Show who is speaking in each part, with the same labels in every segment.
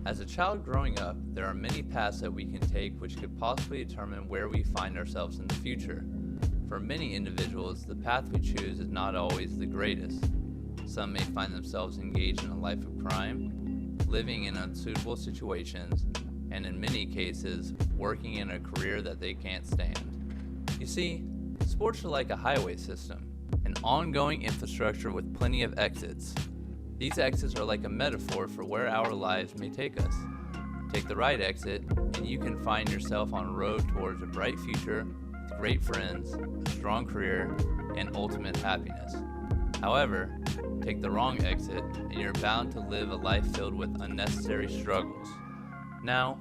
Speaker 1: As a child growing up, there are many paths that we can take which could possibly determine where we find ourselves in the future. For many individuals, the path we choose is not always the greatest. Some may find themselves engaged in a life of crime, living in unsuitable situations, and in many cases, working in a career that they can't stand. You see, sports are like a highway system, an ongoing infrastructure with plenty of exits. These exits are like a metaphor for where our lives may take us. Take the right exit, and you can find yourself on a road towards a bright future, with great friends, a strong career, and ultimate happiness. However, take the wrong exit, and you're bound to live a life filled with unnecessary struggles. Now,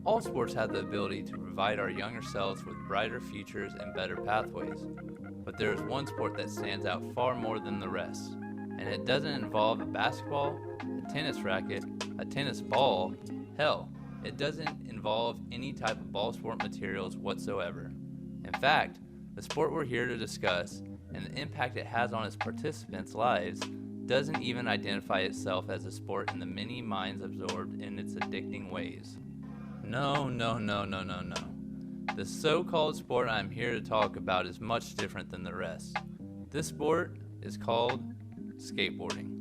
Speaker 1: all sports have the ability to provide our younger selves with brighter futures and better pathways. But there is one sport that stands out far more than the rest. And it doesn't involve a basketball, a tennis racket, a tennis ball. Hell, it doesn't involve any type of ball sport materials whatsoever. In fact, the sport we're here to discuss and the impact it has on its participants' lives doesn't even identify itself as a sport in the many minds absorbed in its addicting ways. No. The so-called sport I'm here to talk about is much different than the rest. This sport is called skateboarding.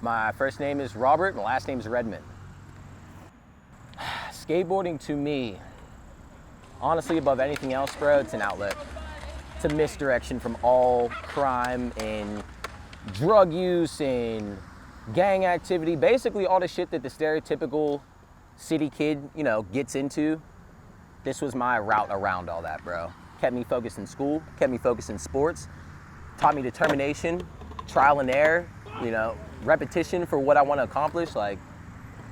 Speaker 2: My first name is Robert, my last name is Redmond. Skateboarding to me, honestly above anything else, bro, it's an outlet. It's a misdirection from all crime and drug use and gang activity, basically all the shit that the stereotypical city kid, gets into. This was my route around all that, bro. Kept me focused in school, kept me focused in sports, taught me determination, trial and error, repetition for what I want to accomplish. Like,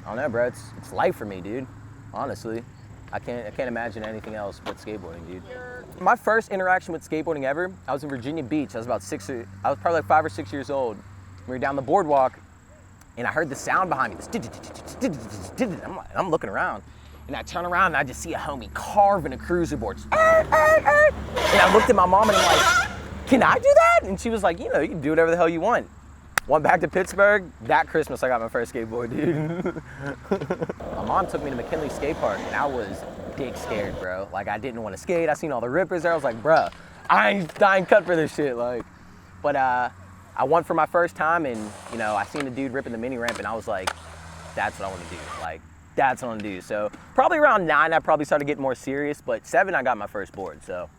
Speaker 2: I don't know, bro, it's life for me, dude. Honestly, I can't imagine anything else but skateboarding, dude. My first interaction with skateboarding ever, I was in Virginia Beach. I was probably like 5 or 6 years old. We were down the boardwalk, and I heard the sound behind me. I'm looking around, and I turn around, and I just see a homie carving a cruiser board. And I looked at my mom, and I'm like, can I do that? And she was like, you can do whatever the hell you want. Went back to Pittsburgh. That Christmas, I got my first skateboard, dude. My mom took me to McKinley Skate Park, and I was dick scared, bro. Like, I didn't want to skate. I seen all the rippers there. I was like, bro, I ain't cut for this shit. But I went for my first time, and I seen the dude ripping the mini ramp, and I was like, that's what I want to do. That's what I want to do. So probably around 9, I probably started getting more serious. But 7, I got my first board. So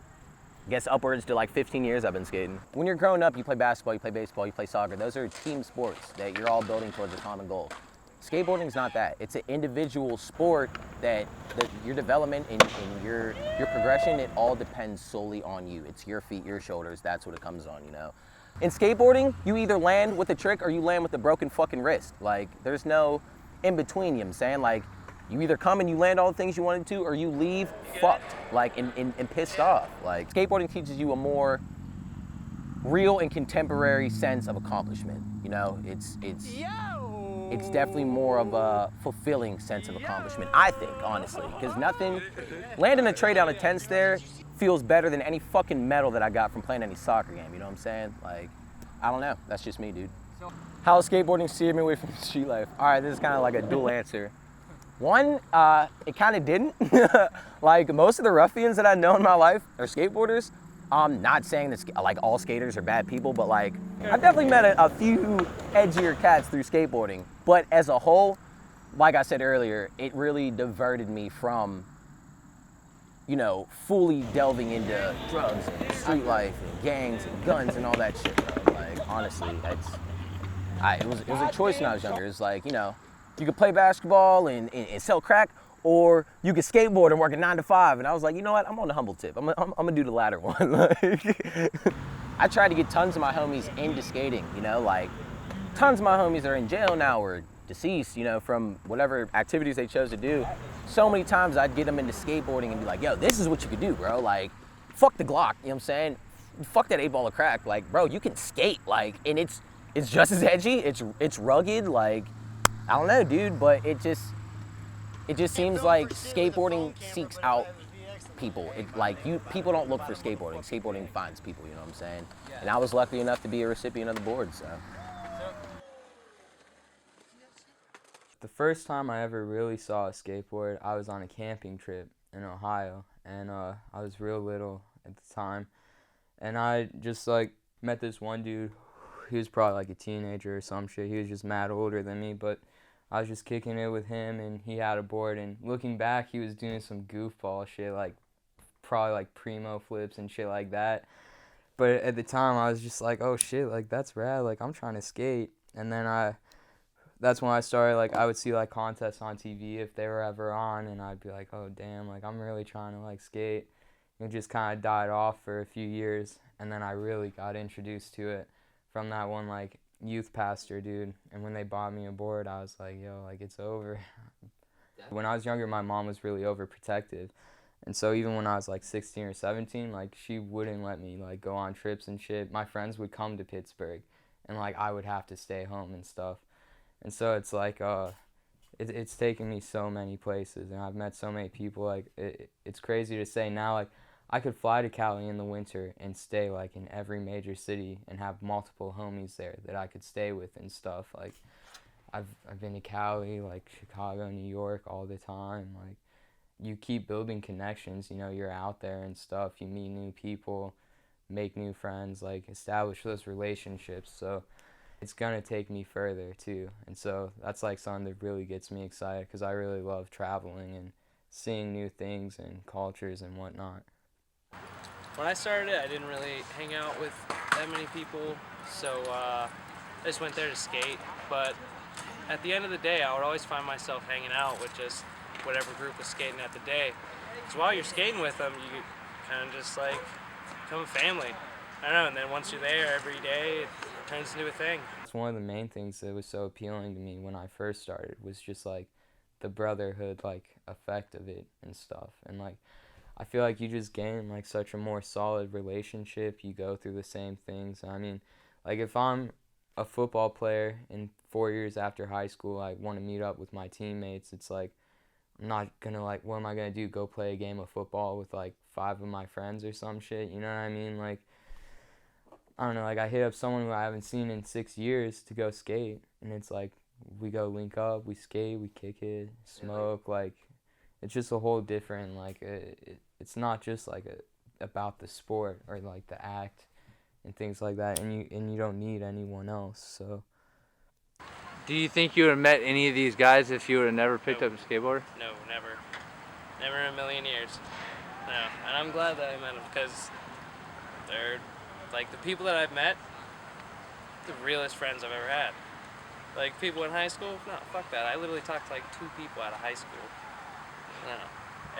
Speaker 2: I guess upwards to 15 years I've been skating. When you're growing up, you play basketball, you play baseball, you play soccer. Those are team sports that you're all building towards a common goal. Skateboarding is not that. It's an individual sport that your development and your progression, it all depends solely on you. It's your feet, your shoulders, that's what it comes on, In skateboarding, you either land with a trick or you land with a broken fucking wrist. There's no in between, you know what I'm saying? You either come and you land all the things you wanted to, or you leave fucked, and pissed off. Skateboarding teaches you a more real and contemporary sense of accomplishment. It's definitely more of a fulfilling sense of accomplishment, I think, honestly. Because landing a tray down a 10 stair feels better than any fucking medal that I got from playing any soccer game, you know what I'm saying? I don't know, that's just me, dude. How has skateboarding steered me away from street life? All right, this is kind of like a dual answer. One, it kind of didn't. Like, most of the ruffians that I know in my life are skateboarders. I'm not saying that like all skaters are bad people, but like I've definitely met a few edgier cats through skateboarding. But as a whole, like I said earlier, it really diverted me from, you know, fully delving into drugs and street life and gangs and guns and all that shit, bro. Like, honestly, it was a choice when I was younger. It's like, you know, you could play basketball and sell crack, or you could skateboard and work a 9 to 5. And I was like, you know what? I'm on the humble tip. I'm gonna do the latter one. Like, I tried to get tons of my homies into skating, you know, like tons of my homies are in jail now or deceased, you know, from whatever activities they chose to do. So many times I'd get them into skateboarding and be like, yo, this is what you could do, bro. Like, fuck the Glock, you know what I'm saying? Fuck that 8-ball of crack. Like, bro, you can skate, like, and it's just as edgy, it's rugged, like, I don't know, dude, but it just seems like skateboarding seeks out people. People don't look for skateboarding. Skateboarding finds people, you know what I'm saying? And I was lucky enough to be a recipient of the board, so.
Speaker 3: The first time I ever really saw a skateboard, I was on a camping trip in Ohio, and I was real little at the time, and I just like met this one dude. He was probably like a teenager or some shit. He was just mad older than me, but I was just kicking it with him, and he had a board, and looking back, he was doing some goofball shit, like probably like primo flips and shit like that. But at the time, I was just like, oh shit, like that's rad, like I'm trying to skate. And then that's when I started, like I would see like contests on TV if they were ever on, and I'd be like, oh damn, like I'm really trying to like skate. It just kind of died off for a few years, and then I really got introduced to it from that one like youth pastor dude. And when they bought me a board, I was like, yo, like it's over. When I was younger, my mom was really overprotective, and so even when I was like 16 or 17, like she wouldn't let me like go on trips and shit. My friends would come to Pittsburgh, and like I would have to stay home and stuff. And so it's like it's taken me so many places, and I've met so many people. Like it's crazy to say now, like I could fly to Cali in the winter and stay like in every major city and have multiple homies there that I could stay with and stuff. Like I've been to Cali, like Chicago, New York all the time. Like you keep building connections, you know, you're out there and stuff. You meet new people, make new friends, like establish those relationships. So it's gonna take me further too. And so that's like something that really gets me excited, because I really love traveling and seeing new things and cultures and whatnot.
Speaker 4: When I started it, I didn't really hang out with that many people, so I just went there to skate. But at the end of the day, I would always find myself hanging out with just whatever group was skating at the day. So while you're skating with them, you kind of just like become a family. I don't know, and then once you're there every day, it turns into a thing.
Speaker 3: It's one of the main things that was so appealing to me when I first started, was just like the brotherhood like effect of it and stuff. And like I feel like you just gain like such a more solid relationship. You go through the same things. I mean, like if I'm a football player and 4 years after high school I want to meet up with my teammates, it's like I'm not gonna like, what am I gonna do, go play a game of football with like 5 of my friends or some shit, you know what I mean? Like I don't know, like I hit up someone who I haven't seen in 6 years to go skate, and it's like we go link up, we skate, we kick it, smoke, like it's just a whole different, like it's not just like about the sport or like the act and things like that, and you don't need anyone else. So
Speaker 1: Do you think you would have met any of these guys if you would have never picked up a skateboard?
Speaker 4: No, never. Never in a million years. No, and I'm glad that I met them, because they're like the people that I've met, the realest friends I've ever had. Like people in high school, no, fuck that. I literally talked to like 2 people out of high school. No,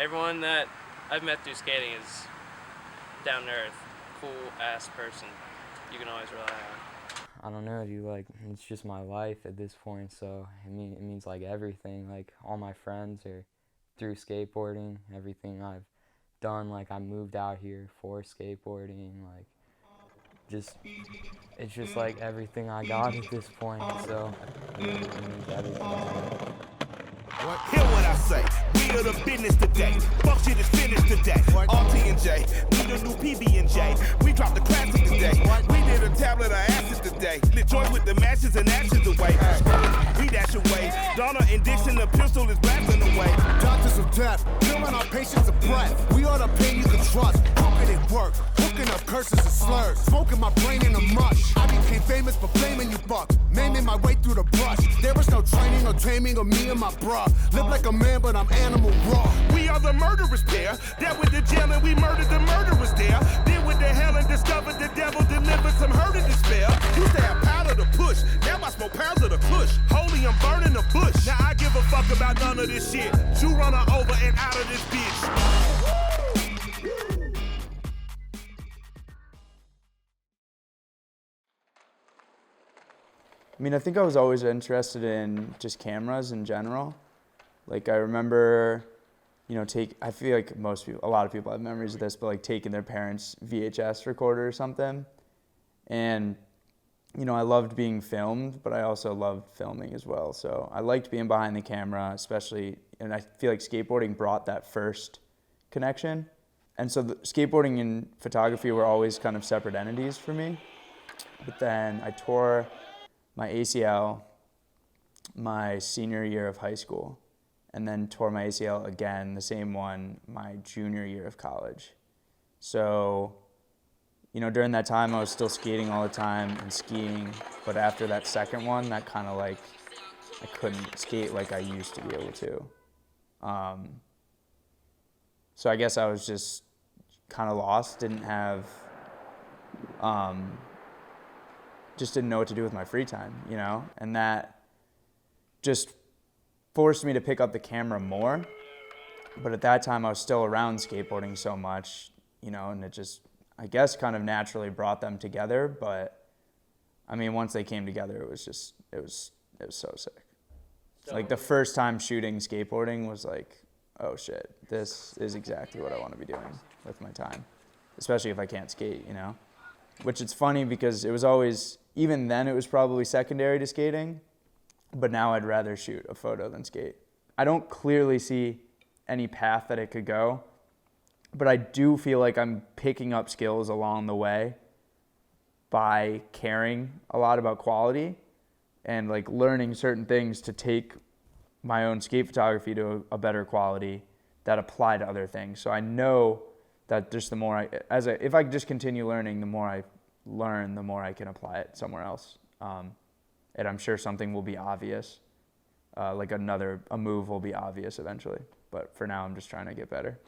Speaker 4: everyone that I've met through skating is down to earth, cool ass person you can always rely on.
Speaker 3: I don't know, dude, like it's just my life at this point, so it means like everything. Like all my friends are through skateboarding, everything I've done, like I moved out here for skateboarding, like it's just like everything I got at this point, so it means everything.
Speaker 5: Hear what I say, we are the business today. Fuck shit is finished today. RT and J, we the new PB and J. We dropped the classic today. We did a tablet of acid today. Lit joints with the matches and ashes away. We dash away. Donna and Dixon, the pistol is blasting away. way. Doctors of death, killing our patients of breath. We are the pain you can trust. Hoping it work, hooking up curses and slurs. Smoking my brain in a mush. I became famous for flaming you bucks. Maiming my way through the brush. There was no training or taming of me and my bruh. Live like a man, but I'm animal raw. We are the murderers pair. That went to jail and we murdered the murderers there. Then went to hell and discovered the devil delivered some hurt and despair. Used to have powder to push. Now I smoke pounds of the push. Holy, I'm burning the bush. Now I give a fuck about none of this shit. You run her over and out of this bitch.
Speaker 6: I mean, I think I was always interested in just cameras in general. Like, I remember, you know, I feel like a lot of people have memories of this, but like taking their parents' VHS recorder or something. And, you know, I loved being filmed, but I also loved filming as well. So I liked being behind the camera, especially, and I feel like skateboarding brought that first connection. And so the skateboarding and photography were always kind of separate entities for me. But then I tore my ACL my senior year of high school, and then tore my ACL again, the same one, my junior year of college. So, you know, during that time I was still skating all the time and skiing, but after that second one, that kind of like, I couldn't skate like I used to be able to. So I guess I was just kind of lost, didn't have, just didn't know what to do with my free time, you know? And that just forced me to pick up the camera more. But at that time, I was still around skateboarding so much, you know, and it just, I guess, kind of naturally brought them together. But, I mean, once they came together, it was just, it was so sick. Like, the first time shooting skateboarding was like, oh, shit, this is exactly what I want to be doing with my time, especially if I can't skate, you know? Which it's funny because it was always, even then it was probably secondary to skating, but now I'd rather shoot a photo than skate. I don't clearly see any path that it could go, but I do feel like I'm picking up skills along the way by caring a lot about quality and like learning certain things to take my own skate photography to a better quality that apply to other things. So I know that just the more if I just continue learning, the more I learn, the more I can apply it somewhere else. And I'm sure something will be obvious, like a move will be obvious eventually. But for now, I'm just trying to get better.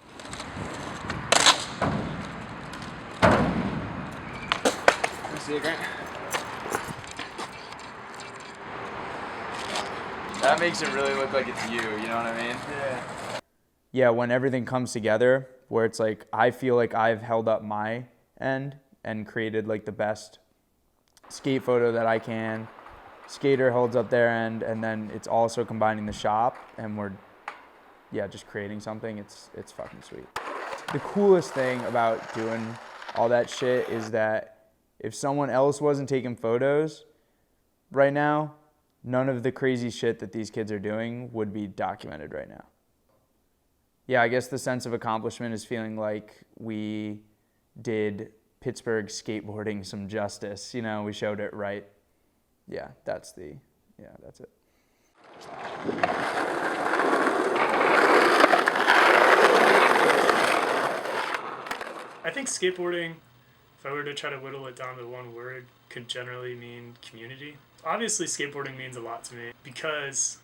Speaker 6: See you, Grant. That makes it really look like it's you know what I mean? Yeah. Yeah, when everything comes together, where it's like, I feel like I've held up my end and created like the best skate photo that I can. Skater holds up their end, and then it's also combining the shop, and we're, just creating something. It's fucking sweet. The coolest thing about doing all that shit is that if someone else wasn't taking photos right now, none of the crazy shit that these kids are doing would be documented right now. Yeah, I guess the sense of accomplishment is feeling like we did Pittsburgh skateboarding some justice. You know, we showed it right. Yeah, that's it.
Speaker 7: I think skateboarding, if I were to try to whittle it down to one word, could generally mean community. Obviously, skateboarding means a lot to me because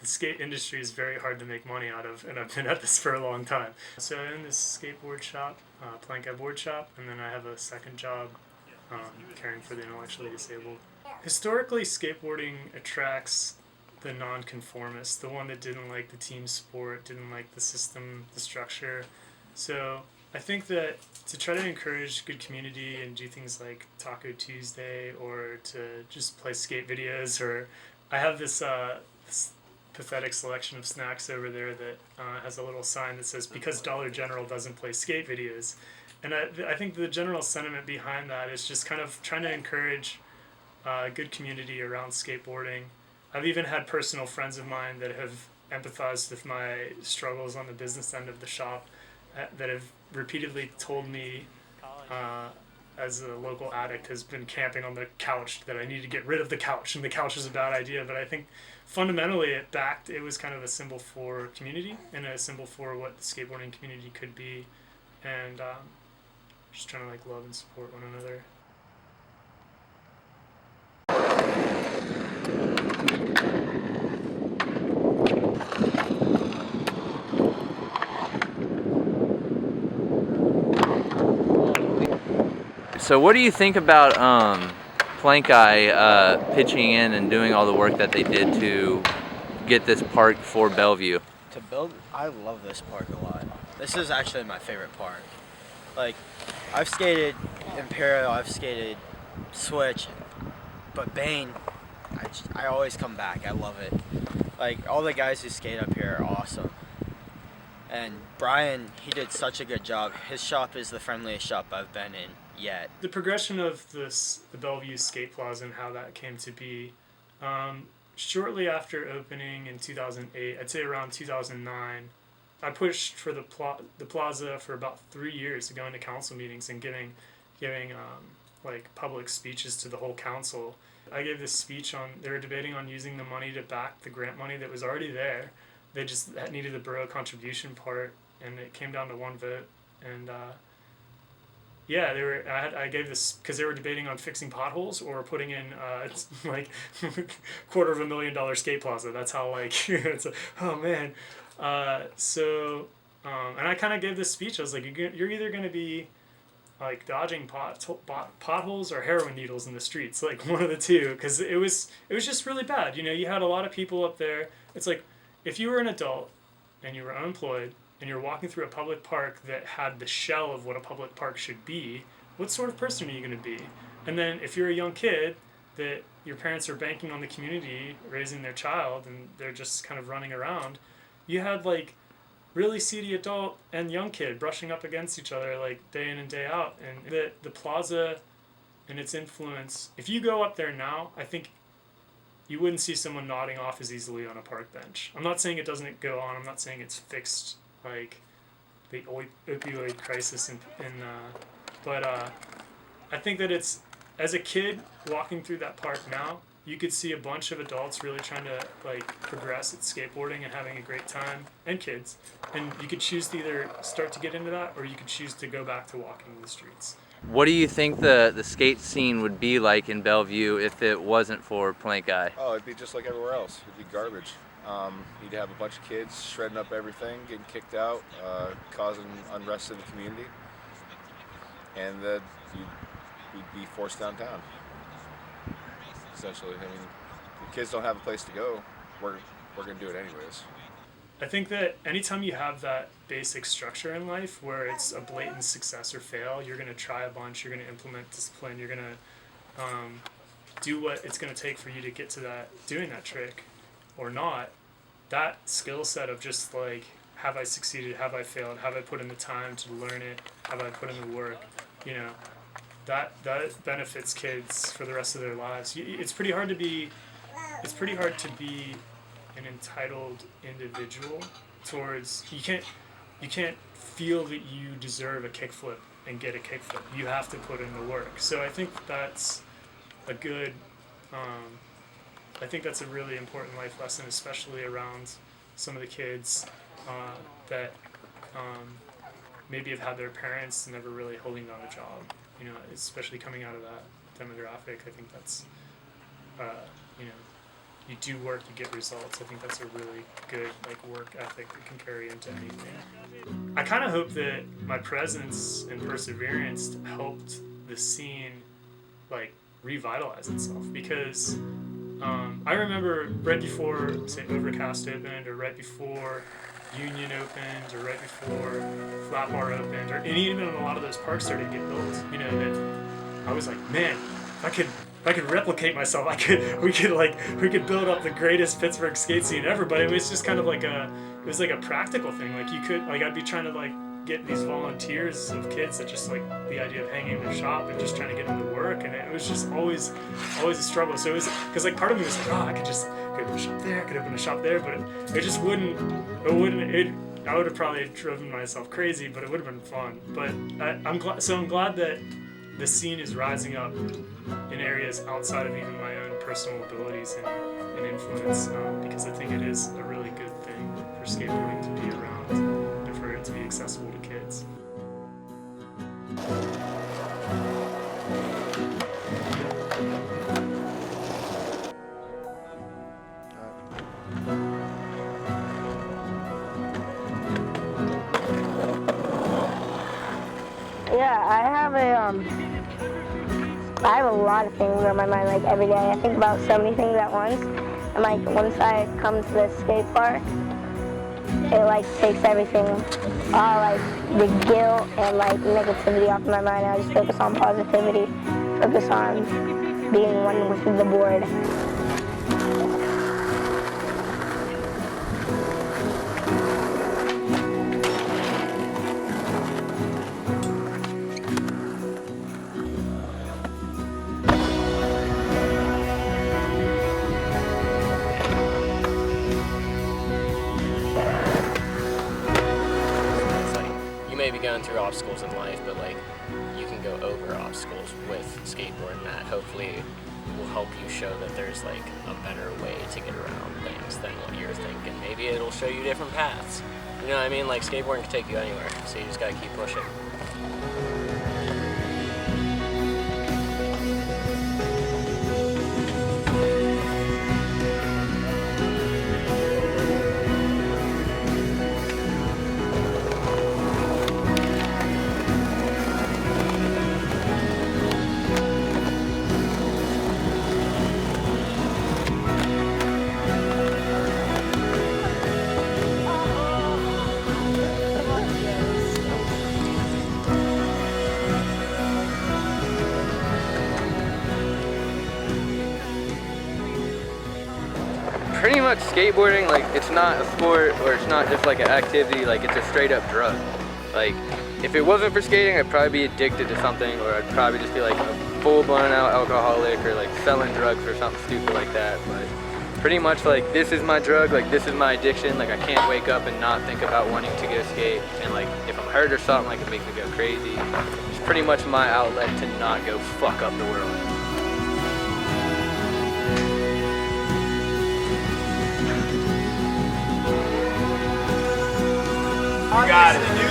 Speaker 7: the skate industry is very hard to make money out of, and I've been at this for a long time. So I'm in this skateboard shop, plank board shop, and then I have a second job caring for the intellectually disabled. Historically, skateboarding attracts the nonconformist, the one that didn't like the team sport, didn't like the system, the structure. So I think that to try to encourage good community and do things like Taco Tuesday or to just play skate videos, or I have this pathetic selection of snacks over there that has a little sign that says, because Dollar General doesn't play skate videos. And I think the general sentiment behind that is just kind of trying to encourage good community around skateboarding. I've even had personal friends of mine that have empathized with my struggles on the business end of the shop that have repeatedly told me as a local addict, has been camping on the couch, that I need to get rid of the couch, and the couch is a bad idea. But I think fundamentally it was kind of a symbol for community and a symbol for what the skateboarding community could be, and just trying to like love and support one another.
Speaker 1: So what do you think about Plank Eye pitching in and doing all the work that they did to get this park for Bellevue?
Speaker 2: To build, I love this park a lot. This is actually my favorite park. Like, I've skated Imperial, I've skated Switch, but Bane, I always come back. I love it. Like, all the guys who skate up here are awesome. And Brian, he did such a good job. His shop is the friendliest shop I've been in yet.
Speaker 7: The progression of the Bellevue Skate Plaza and how that came to be, shortly after opening in 2008, I'd say around 2009, I pushed for the plaza for about 3 years, going to council meetings and giving like public speeches to the whole council. I gave this speech on, they were debating on using the money to back the grant money that was already there. They just needed the borough contribution part, and it came down to one vote. And yeah, I gave this because they were debating on fixing potholes or putting in like $250,000 skate plaza. That's how like it's oh man. And I kind of gave this speech. I was like, you're either going to be like dodging potholes or heroin needles in the streets, like one of the two, because it was just really bad. You know, you had a lot of people up there. It's like if you were an adult and you were unemployed and you're walking through a public park that had the shell of what a public park should be, what sort of person are you going to be? And then if you're a young kid that your parents are banking on the community raising their child and they're just kind of running around, you had like really seedy adult and young kid brushing up against each other like day in and day out. And the plaza and its influence, if you go up there now, I think you wouldn't see someone nodding off as easily on a park bench. I'm not saying it doesn't go on. I'm not saying it's fixed like the opioid crisis but I think that it's, as a kid walking through that park now, you could see a bunch of adults really trying to like progress at skateboarding and having a great time, and kids. And you could choose to either start to get into that, or you could choose to go back to walking the streets.
Speaker 1: What do you think the skate scene would be like in Bellevue if it wasn't for Plank Eye?
Speaker 8: Oh, it'd be just like everywhere else. It'd be garbage. You'd have a bunch of kids shredding up everything, getting kicked out, causing unrest in the community, and you'd be forced downtown. Essentially, I mean, the kids don't have a place to go. We're gonna do it anyways.
Speaker 7: I think that anytime you have that basic structure in life where it's a blatant success or fail, you're going to try a bunch, you're going to implement discipline, you're going to do what it's going to take for you to get to that, doing that trick or not. That skill set of just like, have I succeeded, have I failed, have I put in the time to learn it, have I put in the work, you know, that benefits kids for the rest of their lives. It's pretty hard to be an entitled individual towards, you can't feel that you deserve a kickflip and get a kickflip. You have to put in the work. So I think that's a good, I think that's a really important life lesson, especially around some of the kids that maybe have had their parents never really holding down a job, you know, especially coming out of that demographic. I think that's, you know, you do work, you get results. I think that's a really good like work ethic that can carry into anything. I kind of hope that my presence and perseverance helped the scene like revitalize itself, because I remember right before, say, Overcast opened, or right before Union opened, or right before Flat Bar opened, and even when a lot of those parks started to get built, you know, that I was like, man, if I could replicate myself, we could build up the greatest Pittsburgh skate scene ever. But it was just kind of like a practical thing. Like you could, like I'd be trying to like get these volunteers of kids that just like the idea of hanging in their shop and just trying to get them to work, and it was just always a struggle. So it was, because like part of me was like, oh, I could open a shop there, I could open a shop there, but it just wouldn't. I would have probably driven myself crazy, but it would have been fun. But I'm glad that the scene is rising up in areas outside of even my own personal abilities and influence, because I think it is a really good thing for skateboarding to be around and for it to be accessible to kids.
Speaker 9: Yeah, I have a lot of things on my mind, like every day. I think about so many things at once. And like once I come to the skate park, it like takes everything, all like the guilt and like negativity off of my mind. I just focus on positivity, focus on being one with the board.
Speaker 10: Going through obstacles in life, but like you can go over obstacles with skateboarding. That hopefully will help you show that there's like a better way to get around things than what you're thinking. Maybe it'll show you different paths. You know what I mean? Like skateboarding can take you anywhere, so you just gotta keep pushing.
Speaker 3: Pretty much skateboarding, like it's not a sport or it's not just like an activity, like it's a straight up drug. Like if it wasn't for skating, I'd probably be addicted to something, or I'd probably just be like a full blown out alcoholic or like selling drugs or something stupid like that. But pretty much like this is my drug, like this is my addiction. Like I can't wake up and not think about wanting to go skate, and like if I'm hurt or something, like it makes me go crazy. It's pretty much my outlet to not go fuck up the world.
Speaker 6: You got it.